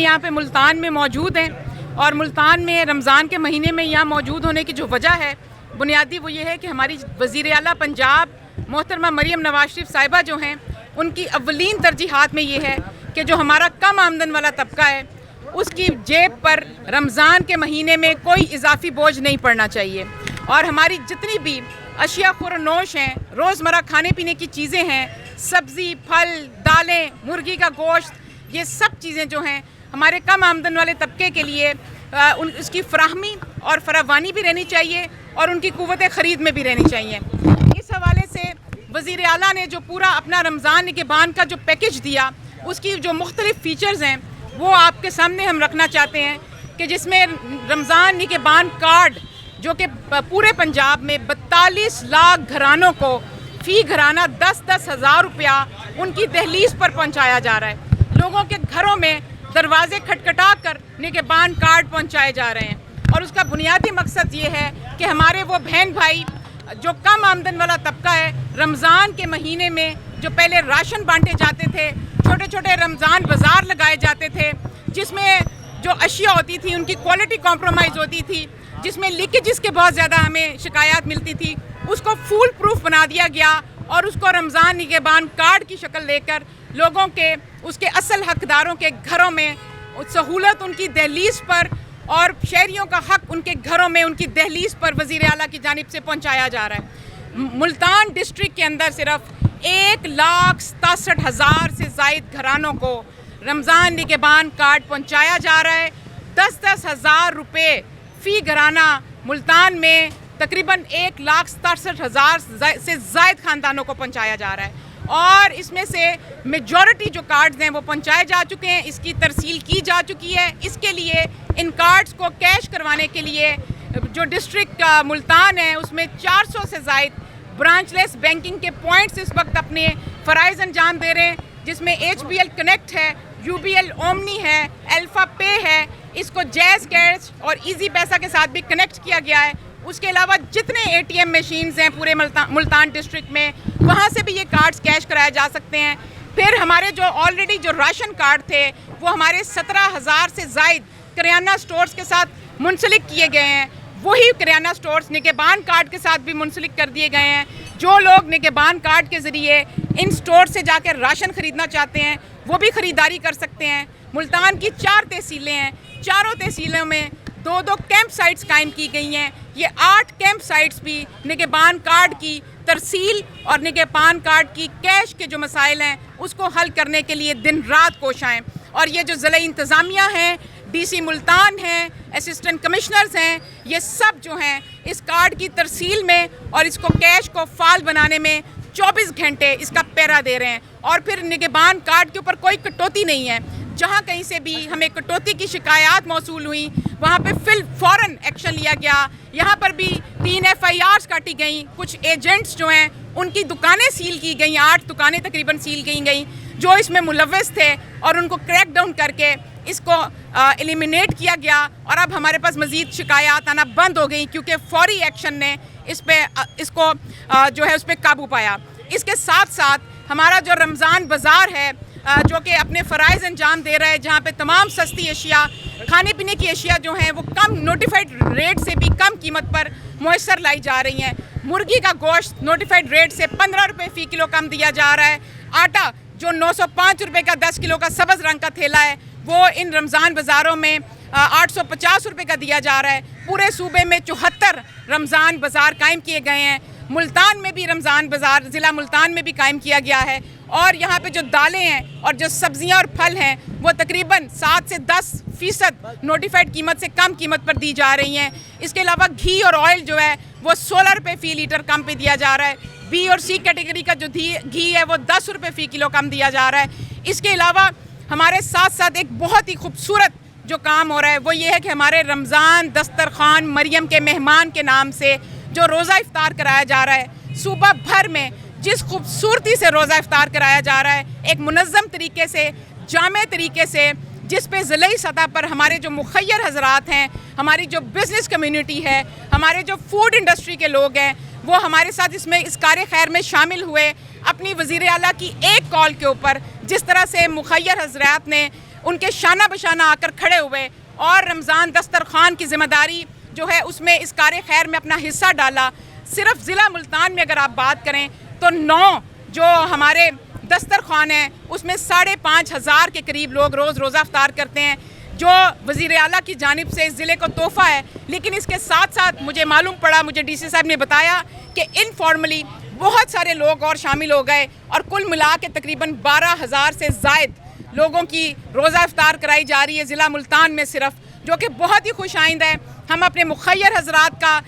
यहाँ पे मुल्तान में मौजूद हैं और मुल्तान में रमज़ान के महीने में यहाँ मौजूद होने की जो वजह है बुनियादी वो ये है कि हमारी वज़ीर आला पंजाब मोहतरमा मरियम नवाज शरीफ साहिबा जो हैं उनकी अव्वलीन तरजीहात में ये है कि जो हमारा कम आमदन वाला तबका है उसकी जेब पर रमज़ान के महीने में कोई इजाफी बोझ नहीं पड़ना चाहिए और हमारी जितनी भी अशिया खुरनोश हैं, रोज़मर्रा खाने पीने की चीज़ें हैं, सब्ज़ी, फल, दालें, मुर्गी का गोश्त, ये सब चीज़ें जो हैं हमारे कम आमदन वाले तबके के लिए उसकी फराहमी और फरावानी भी रहनी चाहिए और उनकी कुव्वत ख़रीद में भी रहनी चाहिए। इस हवाले से वज़ीर आला ने जो पूरा अपना रमज़ान निगहबान का जो पैकेज दिया उसकी जो मुख्तलिफ़ फ़ीचर्स हैं वो आपके सामने हम रखना चाहते हैं कि जिसमें रमज़ान निगहबान कार्ड जो कि पूरे पंजाब में 42 लाख घरानों को फ़ी घराना 10-10 हज़ार रुपया उनकी दहलीज पर पहुंचाया जा रहा है। लोगों के घरों में दरवाजे खटखटा कर निगहबान कार्ड पहुंचाए जा रहे हैं और उसका बुनियादी मकसद ये है कि हमारे वो बहन भाई जो कम आमदन वाला तबका है रमज़ान के महीने में जो पहले राशन बांटे जाते थे, छोटे छोटे रमज़ान बाज़ार लगाए जाते थे जिसमें जो अशिया होती थी उनकी क्वालिटी कॉम्प्रोमाइज़ होती थी, जिसमें लीकेजेस के बहुत ज़्यादा हमें शिकायत मिलती थी, उसको फूल प्रूफ बना दिया गया और उसको रमज़ान निगहबान कार्ड की शक्ल लेकर लोगों के उसके असल हकदारों के घरों में सहूलत उनकी दहलीज पर और शहरियों का हक उनके घरों में उनकी दहलीज पर वज़ीर आला की जानिब से पहुँचाया जा रहा है। मुल्तान डिस्ट्रिक्ट के अंदर सिर्फ 1,67,000 से ज़ायद घरानों को रमज़ान निगहबान कार्ड पहुँचाया जा रहा है। 10-10 हज़ार रुपये फ़ी घराना मुल्तान में तकरीबन 1,67,000 से ज़ायद ख़ानदानों को पहुँचाया जा रहा है और इसमें से मेजॉरिटी जो कार्ड्स हैं वो पहुँचाए जा चुके हैं, इसकी तरसील की जा चुकी है। इसके लिए इन कार्ड्स को कैश करवाने के लिए जो डिस्ट्रिक्ट मुल्तान है उसमें 400 से ज़ायद ब्रांचलेस बैंकिंग के पॉइंट्स इस वक्त अपने फ़राइज़ अंजाम दे रहे हैं, जिसमें HBL कनेक्ट है, UBL ओमनी है, अल्फ़ा पे है, इसको जैज़ कैश और ईजी पैसा के साथ भी कनेक्ट किया गया है। उसके अलावा जितने ATM मशीन्स हैं पूरे मुल्तान डिस्ट्रिक्ट में वहाँ से भी ये कार्ड्स कैश कराए जा सकते हैं। फिर हमारे जो ऑलरेडी जो राशन कार्ड थे वो हमारे 17,000 से ज़ायद करियाना स्टोर्स के साथ मुंसलिक किए गए हैं, वही करियाना स्टोर्स निगहबान कार्ड के साथ भी मुंसलिक कर दिए गए हैं। जो लोग निगहबान कार्ड के ज़रिए इन स्टोर से जाकर राशन ख़रीदना चाहते हैं वो भी ख़रीदारी कर सकते हैं। मुल्तान की 4 तहसीलें हैं, चारों तहसीलों में 2-2 कैंप साइट्स कायम की गई हैं। ये 8 कैंप साइट्स भी निगहबान कार्ड की तरसील और निगहबान कार्ड की कैश के जो मसाइल हैं उसको हल करने के लिए दिन रात कोशाएँ। और ये जो ज़िला इंतज़ामिया हैं, DC मुल्तान हैं, असिस्टेंट कमिश्नर्स हैं, ये सब जो हैं इस कार्ड की तरसील में और इसको कैश को फाल बनाने में 24 घंटे इसका पहरा दे रहे हैं। और फिर निगहबान कार्ड के ऊपर कोई कटौती नहीं है। जहाँ कहीं से भी हमें कटौती की शिकायत मौसूल हुई वहाँ पे फ़ौरन एक्शन लिया गया। यहाँ पर भी 3 FIRs काटी गई, कुछ एजेंट्स जो हैं उनकी दुकानें सील की गई, 8 दुकानें तकरीबन सील की गई जो इसमें मुलव्वस थे और उनको क्रैक डाउन करके इसको एलिमिनेट किया गया। और अब हमारे पास मज़ीद शिकायत आना बंद हो गई क्योंकि फौरी एक्शन ने इसको जो है उस पर काबू पाया। इसके साथ साथ हमारा जो रमज़ान बाज़ार है जो कि अपने फ़राइज़ अंजाम दे रहा है, जहाँ पे तमाम सस्ती अशिया, खाने पीने की अशिया जो हैं वो कम नोटिफाइड रेट से भी कम कीमत पर मुयस्सर लाई जा रही हैं। मुर्गी का गोश्त नोटिफाइड रेट से 15 रुपये फ़ी किलो कम दिया जा रहा है। आटा जो 905 रुपये का 10 किलो का सब्ज़ रंग का थैला है वो इन रमज़ान बाज़ारों में 850 रुपये का दिया जा रहा है। पूरे सूबे में 74 रमज़ान बाज़ार कायम किए गए हैं। मुल्तान में भी रमज़ान बाज़ार ज़िला मुल्तान में भी कायम किया गया है और यहाँ पे जो दालें हैं और जो सब्ज़ियाँ और फल हैं वो तकरीबन 7 से 10% नोटिफाइड कीमत से कम कीमत पर दी जा रही हैं। इसके अलावा घी और ऑयल जो है वो 16 रुपये फ़ी लीटर कम पे दिया जा रहा है। B और C कैटेगरी का जो घी है वो 10 रुपये फ़ी किलो कम दिया जा रहा है। इसके अलावा हमारे साथ साथ एक बहुत ही खूबसूरत जो काम हो रहा है वो ये है कि हमारे रमज़ान दस्तरखान मरियम के मेहमान के नाम से जो रोज़ा इफ्तार कराया जा रहा है, सूबा भर में जिस खूबसूरती से रोज़ा इफ्तार कराया जा रहा है, एक मुनज़्ज़म तरीके से, जामे तरीके से, जिस पे ज़िलाई सतह पर हमारे जो मुखय्यर हज़रात हैं, हमारी जो बिज़नेस कम्युनिटी है, हमारे जो फूड इंडस्ट्री के लोग हैं वो हमारे साथ इसमें इस कार्य खैर में शामिल हुए। अपनी वज़ीर आला की एक कॉल के ऊपर जिस तरह से मुखय्यर हज़रात ने उनके शाना बशाना आकर खड़े हुए और रमज़ान दस्तरखान की ज़िम्मेदारी जो है उसमें इस कार्य खैर में अपना हिस्सा डाला। सिर्फ ज़िला मुल्तान में अगर आप बात करें तो 9 जो हमारे दस्तरखान है उसमें 5,500 के करीब लोग रोज़ा इफ्तार करते हैं, जो वज़ीर आला की जानिब से इस ज़िले को तोहफ़ा है। लेकिन इसके साथ साथ मुझे मालूम पड़ा, मुझे डीसी साहब ने बताया कि इनफॉर्मली बहुत सारे लोग और शामिल हो गए और कुल मिला के तकरीबन 12,000 से ज़ायद लोगों की रोज़ा इफ्तार कराई जा रही है ज़िला मुल्तान में सिर्फ, जो कि बहुत ही खुशाइंद है। हम अपने मुखय्यर हज़रात का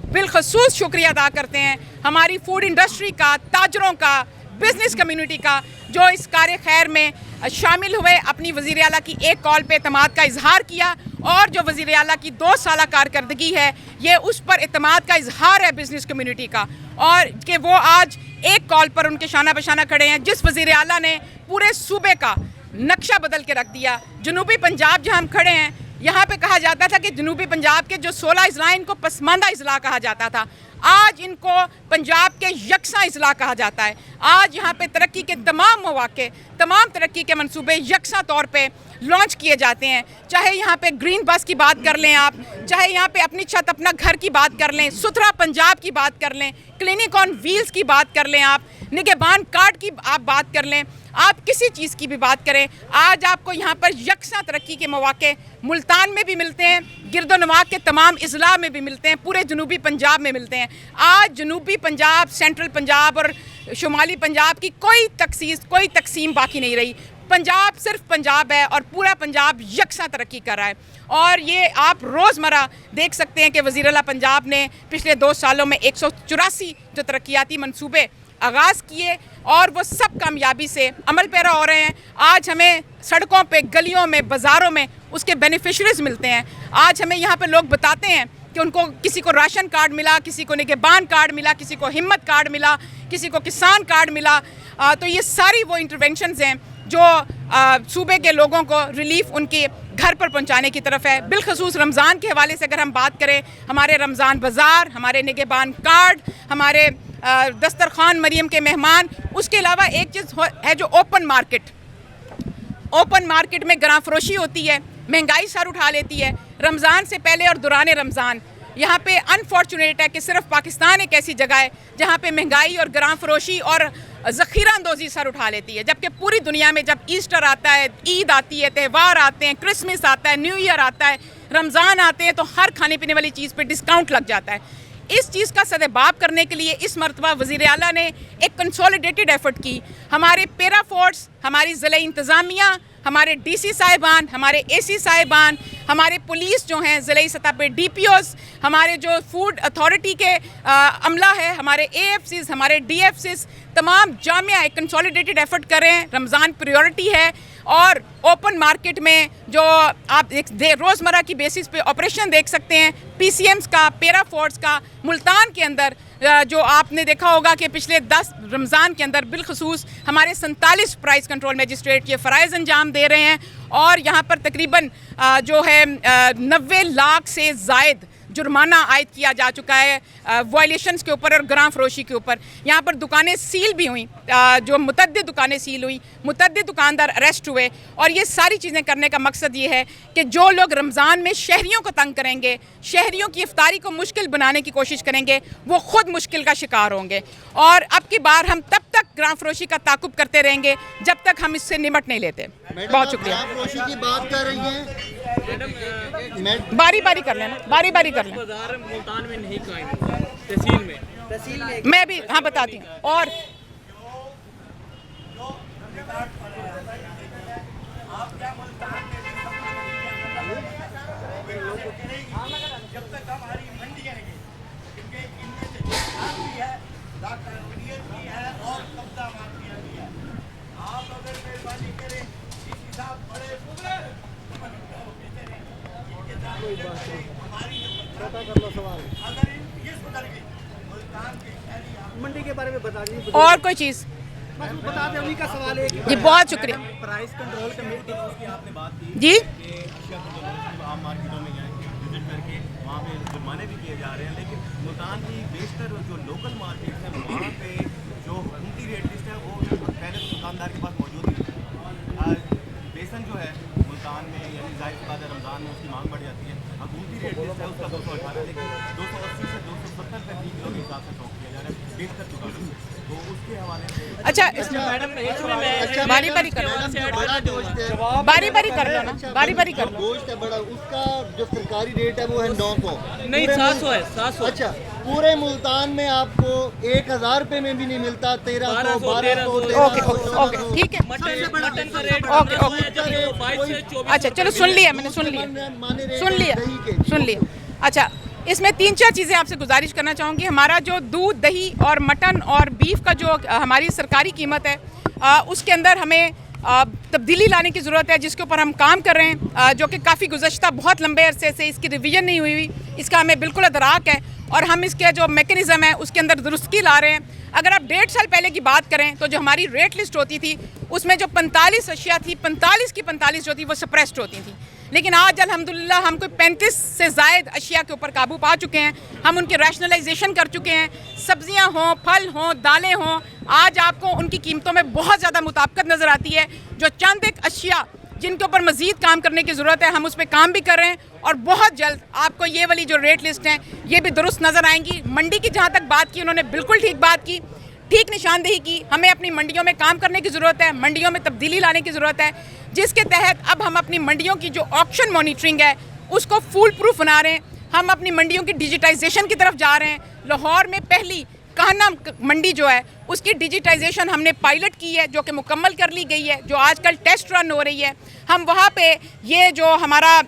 बिलखसूस शुक्रिया अदा करते हैं, हमारी फूड इंडस्ट्री का, ताजरों का, बिज़नेस कम्युनिटी का, जो इस कार्य खैर में शामिल हुए, अपनी वज़ीर आला की एक कॉल पे एतमाद का इजहार किया और जो वज़ीर आला की 2 साला कारकर्दगी है ये उस पर एतमाद का इजहार है बिज़नेस कम्युनिटी का, और कि वो आज एक कॉल पर उनके शाना बशाना खड़े हैं। जिस वज़ीर आला ने पूरे सूबे का नक्शा बदल के रख दिया। जनूबी पंजाब जहाँ हम खड़े हैं, यहाँ पे कहा जाता था कि जनूबी पंजाब के जो 16 अजला इनको पसमानदा अजला कहा जाता था, आज इनको पंजाब के यकसा अजला कहा जाता है। आज यहाँ पे तरक्की के तमाम मौके, तमाम तरक्की के मंसूबे यकसा तौर पे लॉन्च किए जाते हैं। चाहे यहाँ पे ग्रीन बस की बात कर लें आप, चाहे यहाँ पे अपनी छत अपना घर की बात कर लें, सुथरा पंजाब की बात कर लें, क्लिनिक ऑन व्हील्स की बात कर लें, आप निगहबान कार्ड की आप बात कर लें, आप किसी चीज़ की भी बात करें, आज आपको यहाँ पर यकसा तरक्की के मौके मुल्तान में भी मिलते हैं, गिरदोनवाक के तमाम अजला में भी मिलते हैं, पूरे जनूबी पंजाब में मिलते हैं। आज जनूबी पंजाब, सेंट्रल पंजाब और शुमाली पंजाब की कोई तकसीम बाकी नहीं रही। पंजाब सिर्फ पंजाब है और पूरा पंजाब यकसा तरक्की कर रहा है। और ये आप रोज़मर्रा देख सकते हैं कि वज़ीर आला पंजाब ने पिछले 2 सालों में 184 जो तरक्याती मंसूबे आगाज़ किए और वो सब कामयाबी से अमल पैरा हो रहे हैं। आज हमें सड़कों पे, गलियों में, बाज़ारों में उसके बेनिफिशरीज़ मिलते हैं। आज हमें यहाँ पे लोग बताते हैं कि उनको किसी को राशन कार्ड मिला, किसी को निगहबान कार्ड मिला, किसी को हिम्मत कार्ड मिला, किसी को किसान कार्ड मिला। तो ये सारी वो इंटरवेंशंस हैं जो सूबे के लोगों को रिलीफ उनके घर पर पहुंचाने की तरफ है। बिलखसूस रमज़ान के हवाले से अगर हम बात करें, हमारे रमज़ान बाज़ार, हमारे निगहबान कार्ड, हमारे दस्तरखान मरियम के मेहमान, उसके अलावा एक चीज़ है जो ओपन मार्केट में गरां फरोशी होती है, महंगाई सर उठा लेती है। रमज़ान से पहले और दौरान रमज़ान यहाँ पे अनफॉर्चुनेट है कि सिर्फ पाकिस्तान एक ऐसी जगह है जहाँ पे महंगाई और गरां फरोशी और ज़ख़ीरा अंदोज़ी सर उठा लेती है, जबकि पूरी दुनिया में जब ईस्टर आता है, ईद आती है, त्यौहार आते हैं, क्रिसमस आता है, न्यू ईयर आता है, रमज़ान आते हैं, तो हर खाने पीने वाली चीज़ पे डिस्काउंट लग जाता है। इस चीज़ का सदेबाब करने के लिए इस मरतबा वज़ीर आला ने एक कंसोलिडेटेड एफर्ट की। हमारे पैरा फोर्स, हमारी ज़िला इंतज़ामिया, हमारे डीसी साहिबान, हमारे एसी साहिबान, हमारे पुलिस जो हैं ज़िले सतह पे DPOs, हमारे जो फूड अथॉरिटी के अमला है, हमारे AFCs, हमारे DFCs, तमाम जामिया एक कंसोलिडेटेड एफर्ट करें। रमज़ान प्रायोरिटी है और ओपन मार्केट में जो आप रोज़मर्रा की बेसिस पे ऑपरेशन देख सकते हैं PCMs का, पैरा फोर्स का, मुल्तान के अंदर जो आपने देखा होगा कि पिछले 10 रमज़ान के अंदर बिलखसूस हमारे 47 प्राइस कंट्रोल मजिस्ट्रेट ये फ़राइज़ अंजाम दे रहे हैं और यहाँ पर तकरीबन जो है 90 लाख से ज़ायद जुर्माना आयद किया जा चुका है वायलेशंस के ऊपर और गरां फरोशी के ऊपर। यहाँ पर दुकानें सील भी हुई, जो मुतद्दिद दुकानें सील हुई, मुतद्दिद दुकानदार अरेस्ट हुए। और ये सारी चीज़ें करने का मकसद ये है कि जो लोग रमज़ान में शहरियों को तंग करेंगे, शहरियों की इफ्तारी को मुश्किल बनाने की कोशिश करेंगे, वो ख़ुद मुश्किल का शिकार होंगे। और अब की बार हम तब तक गरां फरोशी का ताक़ुब करते रहेंगे जब तक हम इससे निमट नहीं लेते। बहुत शुक्रिया। की बात कर रही हैं, बारी बारी कर लेना, बारी बारी कर लें। बाजार मुल्तान में नहीं कायम हुआ, तहसील में मैं भी हाँ बताती हूँ। और मंडी के बारे में बता दीजिए। और कोई चीज़ बता दें, उन्हीं का सवाल है कि जी, बहुत शुक्रिया। प्राइस कंट्रोल कमेटी की आपने बात की जी, आम मार्केटों में विजिट करके वहाँ पे जुर्माने भी किए जा रहे हैं, लेकिन मुल्तान की बेशतर जो लोकल मार्केट है वहाँ पे जो हुकूमती रेट लिस्ट है वो पहले दुकानदार के पास मौजूद है। बेसन जो है जाहिर सी बात है रमज़ान में उसकी मांग बढ़ जाती है। हुकूमती रेट लिस्ट है उसका 218, लेकिन 280 से 270 रुपये किलो के हिसाब से शौक किया जा रहा है 73 चुका, तो उसके हवाले से अच्छा मैडम इसमें मैं बारी बारी कर लो, बड़ा गोश्त है, बारी बारी कर लो ना, बारी बारी कर लो। गोश्त है बड़ा, उसका जो सरकारी रेट है वो है 900। नहीं, 700 है, 700। अच्छा, पूरे मुल्तान में आपको 1000 रुपए में भी नहीं मिलता, 1300, 1200, ओके ओके ठीक है, मटन का रेट ओके, ओके। 22 से 24। अच्छा चलो सुन लिया मैंने, सुन लिया सुन लिया। अच्छा, इसमें 3-4 चीज़ें आपसे गुजारिश करना चाहूँगी। हमारा जो दूध, दही और मटन और बीफ का जो हमारी सरकारी कीमत है उसके अंदर हमें तब्दीली लाने की ज़रूरत है, जिसके ऊपर हम काम कर रहे हैं, जो कि काफ़ी गुज़श्ता बहुत लंबे अरसे से इसकी रिवीजन नहीं हुई, इसका हमें बिल्कुल अदराक है और हम इसके जो मेकनिज़म है उसके अंदर दुरुस्ती ला रहे हैं। अगर आप 1.5 साल पहले की बात करें तो जो हमारी रेट लिस्ट होती थी उसमें जो 45 अशिया थी, 45 की 45 जो थी वो सप्रेस्ड होती थी, लेकिन आज अल्हम्दुलिल्लाह हम कोई 35 से ज़ायद अशिया के ऊपर काबू पा चुके हैं। हम उनके रैशनलाइजेशन कर चुके हैं। सब्जियां हों, फल हों, दालें हों, आज आपको उनकी कीमतों में बहुत ज़्यादा मुताबिकत नज़र आती है। जो चंद एक अशिया जिनके ऊपर मज़ीद काम करने की ज़रूरत है, हम उस पर काम भी कर रहे हैं और बहुत जल्द आपको ये वाली जो रेट लिस्ट हैं ये भी दुरुस्त नज़र आएंगी। मंडी की जहाँ तक बात की, उन्होंने बिल्कुल ठीक बात की, ठीक निशानदेही की। हमें अपनी मंडियों में काम करने की ज़रूरत है, मंडियों में तब्दीली लाने की ज़रूरत है, जिसके तहत अब हम अपनी मंडियों की जो ऑक्शन मॉनिटरिंग है उसको फुल प्रूफ बना रहे हैं। हम अपनी मंडियों की डिजिटाइजेशन की तरफ जा रहे हैं। लाहौर में पहली कहना मंडी जो है उसकी डिजिटाइजेशन हमने पायलट की है, जो कि मुकम्मल कर ली गई है, जो आजकल टेस्ट रन हो रही है। हम वहाँ पे ये जो हमारा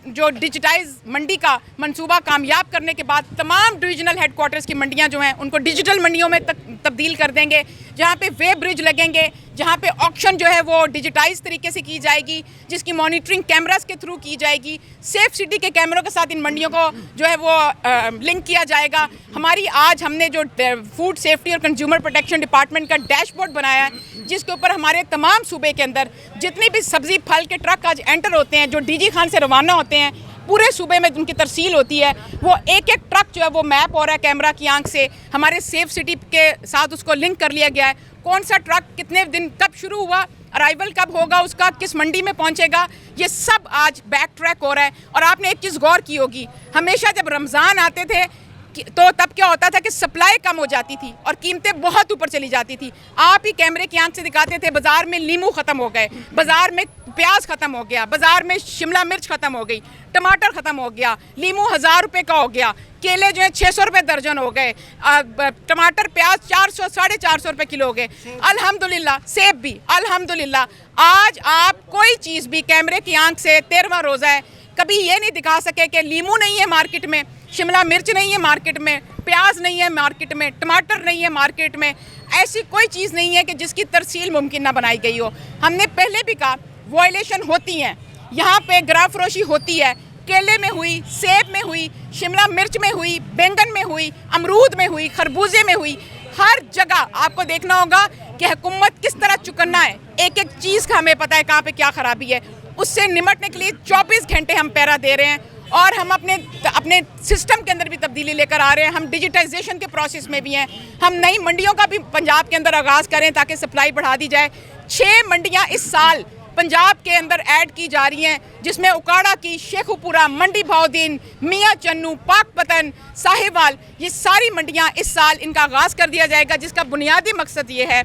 जो डिजिटाइज मंडी का मंसूबा कामयाब करने के बाद तमाम डिविजनल हेडक्वार्टर्स की मंडियां जो हैं उनको डिजिटल मंडियों में तब्दील कर देंगे, जहां पे वेब ब्रिज लगेंगे, जहां पे ऑक्शन जो है वो डिजिटाइज तरीके से की जाएगी, जिसकी मॉनिटरिंग कैमरास के थ्रू की जाएगी। सेफ सिटी के कैमरों के साथ इन मंडियों को जो है वो लिंक किया जाएगा। हमारी आज हमने जो फूड सेफ्टी और कंज्यूमर प्रोटेक्शन डिपार्टमेंट का डैशबोर्ड बनाया है, जिसके ऊपर हमारे तमाम सूबे के अंदर जितनी भी सब्जी फल के ट्रक आज एंटर होते हैं, जो डीजी खान से रवाना होते हैं, पूरे सूबे में उनकी तरसील होती है। वो एक एक ट्रक जो है वो मैप हो रहा है कैमरा की आंख से, हमारे सेफ सिटी के साथ उसको लिंक कर लिया गया है। कौन सा ट्रक कितने दिन कब शुरू हुआ, अराइवल कब होगा उसका, किस मंडी में पहुंचेगा, ये सब आज बैक ट्रैक हो रहा है। और आपने एक चीज़ गौर की होगी, हमेशा जब रमज़ान आते थे तो तब क्या होता था कि सप्लाई कम हो जाती थी और कीमतें बहुत ऊपर चली जाती थी। आप ही कैमरे की आंख से दिखाते थे, बाज़ार में लीमू ख़त्म हो गए, बाज़ार में प्याज ख़त्म हो गया, बाज़ार में शिमला मिर्च ख़त्म हो गई, टमाटर ख़त्म हो गया, लीमू 1000 रुपये का हो गया, केले जो है 600 रुपये दर्जन हो गए, टमाटर प्याज 400 450 रुपये किलो हो गए। अल्हम्दुलिल्लाह सेब भी अल्हम्दुलिल्लाह आज आप कोई चीज़ भी कैमरे की आंख से 13वां रोज़ा है कभी ये नहीं दिखा सके कि लीमू नहीं है मार्केट में, शिमला मिर्च नहीं है मार्केट में, प्याज नहीं है मार्केट में, टमाटर नहीं है मार्केट में। ऐसी कोई चीज़ नहीं है कि जिसकी तरसील मुमकिन ना बनाई गई हो। हमने पहले भी कहा वायलेशन होती हैं, यहाँ पे गरा फरोशी होती है, केले में हुई, सेब में हुई, शिमला मिर्च में हुई, बैंगन में हुई, अमरूद में हुई, खरबूजे में हुई। हर जगह आपको देखना होगा कि हुकूमत किस तरह चुकन्ना है, एक एक चीज़ का हमें पता है कहाँ पे क्या खराबी है। उससे निमटने के लिए 24 घंटे हम पहरा दे रहे हैं और हम अपने सिस्टम के अंदर भी तब्दीली लेकर आ रहे हैं। हम डिजिटाइजेशन के प्रोसेस में भी हैं। हम नई मंडियों का भी पंजाब के अंदर आगाज़ करें ताकि सप्लाई बढ़ा दी जाए। 6 मंडियां इस साल पंजाब के अंदर ऐड की जा रही हैं, जिसमें उकाड़ा की, शेखुपुरा, मंडी भाउद्दीन, मियाँ चन्नू, पाकपतन, साहिवाल, ये सारी मंडियां इस साल इनका आगाज़ कर दिया जाएगा, जिसका बुनियादी मकसद ये है।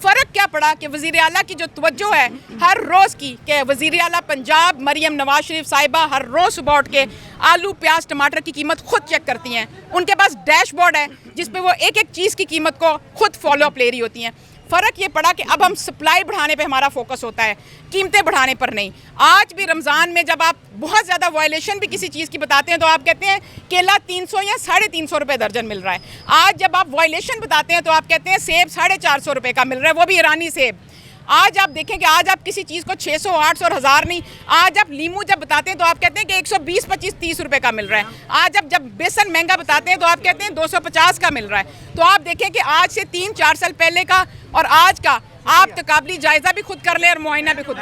फ़र्क क्या पड़ा कि वज़ीर आला की जो तवज्जो है हर रोज़ की, कि वज़ीर आला पंजाब मरियम नवाज शरीफ साहिबा हर रोज़ सुबह उठ के आलू प्याज टमाटर की कीमत खुद चेक करती हैं। उनके पास डैशबोर्ड है जिसपे वो एक एक चीज़ की कीमत को खुद फॉलो अप ले रही होती हैं। फ़र्क ये पड़ा कि अब हम सप्लाई बढ़ाने पे हमारा फोकस होता है, कीमतें बढ़ाने पर नहीं। आज भी रमज़ान में जब आप बहुत ज़्यादा वायलेशन भी किसी चीज़ की बताते हैं तो आप कहते हैं केला 300 या 350 रुपये दर्जन मिल रहा है। आज जब आप वायलेशन बताते हैं तो आप कहते हैं सेब 450 रुपये का मिल रहा है, वो भी ईरानी सेब। आज आप देखें कि आज आप किसी चीज़ को 600, 800 और 1000 नहीं, आज आप लीमू जब बताते हैं तो आप कहते हैं कि 120, 25, 30 रुपये का मिल रहा है। आज आप जब बेसन महंगा बताते हैं तो आप कहते हैं 250 का मिल रहा है। तो आप देखें कि आज से 3-4 साल पहले का और आज का आप तकाबली जायज़ा भी खुद कर लें और मुआयना भी खुद कर लें।